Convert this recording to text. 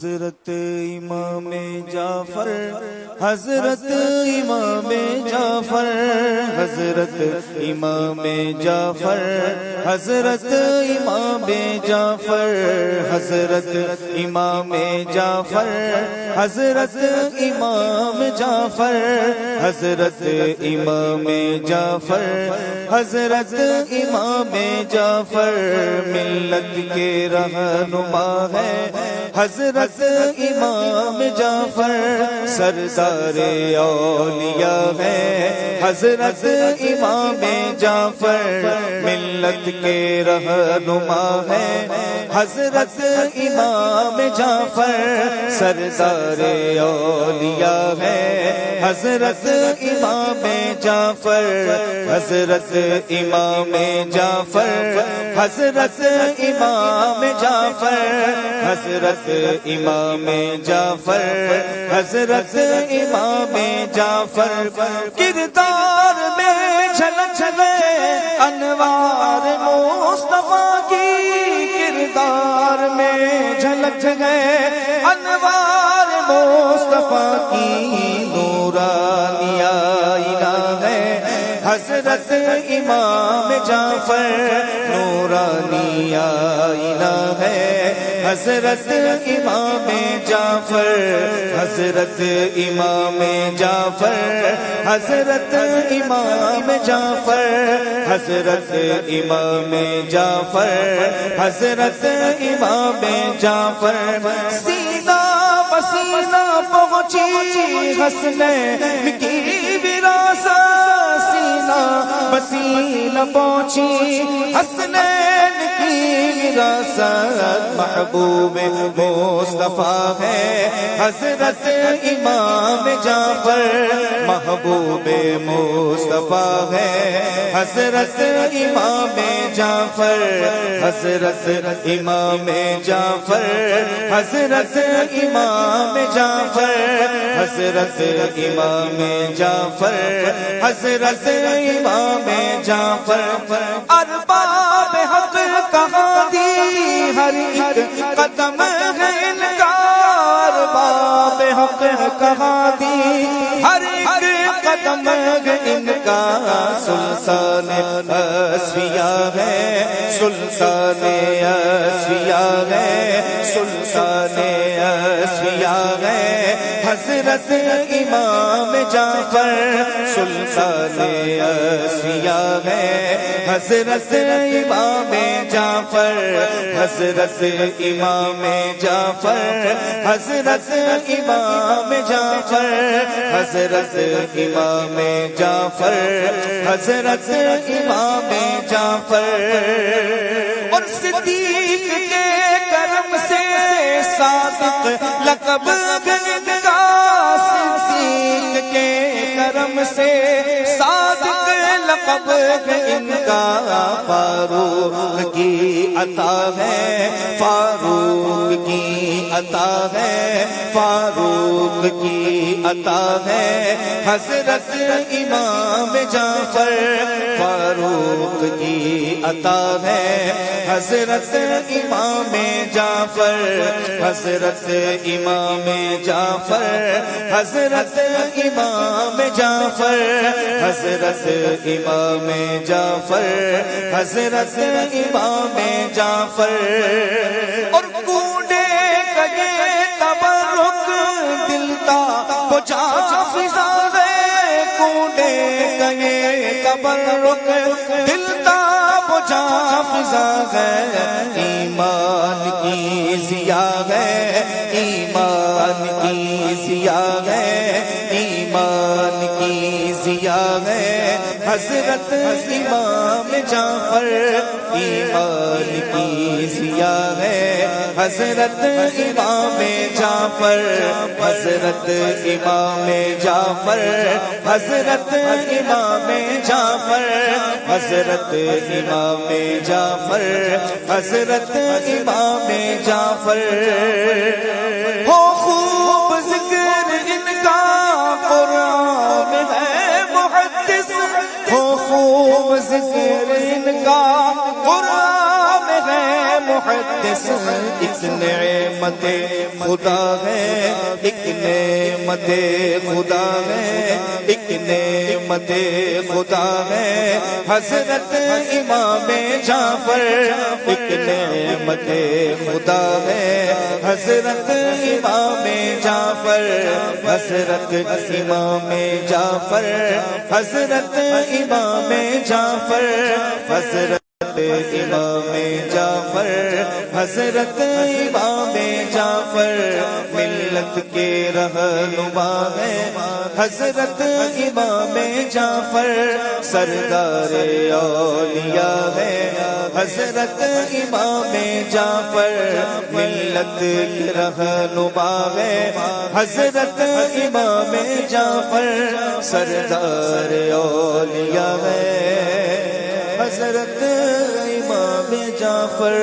حضرت امام جعفر، حضرت امام جعفر، حضرت امام جعفر، حضرت امام جعفر، حضرت امام جعفر، حضرت امام جعفر، حضرت امام جعفر، حضرت امام جعفر ملت کے رہنما ہے حضرت امام جعفر، سردار اولیاء ہے حضرت امام جعفر، ملت کے رہنما ہے حضرت امام جعفر، سردار اولیاء ہے حضرت امام جعفر، حضرت امام جعفر، حضرت امام جعفر، حضرت امام جعفر، حضرت امام جعفر، کردار میں جھلک گئے انوار مصطفیٰ کی، کردار میں جھلک گئے انوار مصطفیٰ کی، نورانی آئینہ ہے حضرت امام جعفر، نورانی آئینہ ہے حضرت امام جعفر، حضرت امام جعفر، حضرت امام جعفر، حضرت امام جعفر، حضرت امام جعفر، سینہ بسینہ پہنچی حسنین کی وراثت، سینہ بسینہ پہنچی حسنین کی وراثت، محبوب مصطفیٰ ہے حضرت امام جعفر، محبوب مصطفیٰ ہے حضرت امام جعفر، حضرت امام جعفر، حضرت امام جعفر، حضرت امام جعفر، حضرت امام جعفر، ارباب حق کہاں دی ہر ایک قدم ہے ان کا، ارباب حق کہاں دی ہر ایک قدم ہے ان کا، سلطان اصفیاء ہے، سلطان اصفیاء ہے، سلطان اصفیاء ہے حضرت امام جعفر، سلطان اصفیاء ہے حضرت امام جعفر، حضرت امام جعفر، حضرت امام جعفر، حضرت امام جعفر، حضرت امام جعفر، اور صدیق کے کرم سے صادق لقب ان کا، صدیق کے کرم سے صادق لقب ان کا، فاروق کی عطا ہے، فاروق کی عطا ہے، فاروق کی عطا ہے حضرت امام جعفر، فاروق کی عطا ہے حضرت امام جعفر، حضرت امام جعفر، حضرت امام جعفر، حضرت امام جعفر، حضرت امام جعفر، اور کوڑے کگے تبرک دلتا پچا فضا ہے، کوڑے کگے تبرک دلتا پچا فضا ہے، ایمان کی ضیا ہے، ایمان کی ضیا ہے، ایمان کی ضیا ہے حضرت امام جعفر، ایمان کی ضیا ہے حضرت امام جعفر، حضرت امام جعفر، حضرت امام جعفر، حضرت امام جعفر، حضرت امام جعفر، ہو خوب ذکر ان کا قرآن ہے محدث، ہو خوب ذکر ان کا قرآن ہے محدث، محدث ایک نعمت خدا ہے، ایک نعمت خدا ہے، ایک نعمت خدا ہے حضرت امام جعفر، ایک نعمت خدا ہے حضرت امام جعفر، حضرت امام جعفر، حضرت امام جعفر، حضرت امام جعفر، حضرت امام جعفر ملت کے رہنما ہے حضرت امام جعفر، سردار اولیاء ہے حضرت امام جعفر، ملت کے رہنما ہے حضرت امام جعفر، سردار اولیاء ہے حضرت امام جعفر۔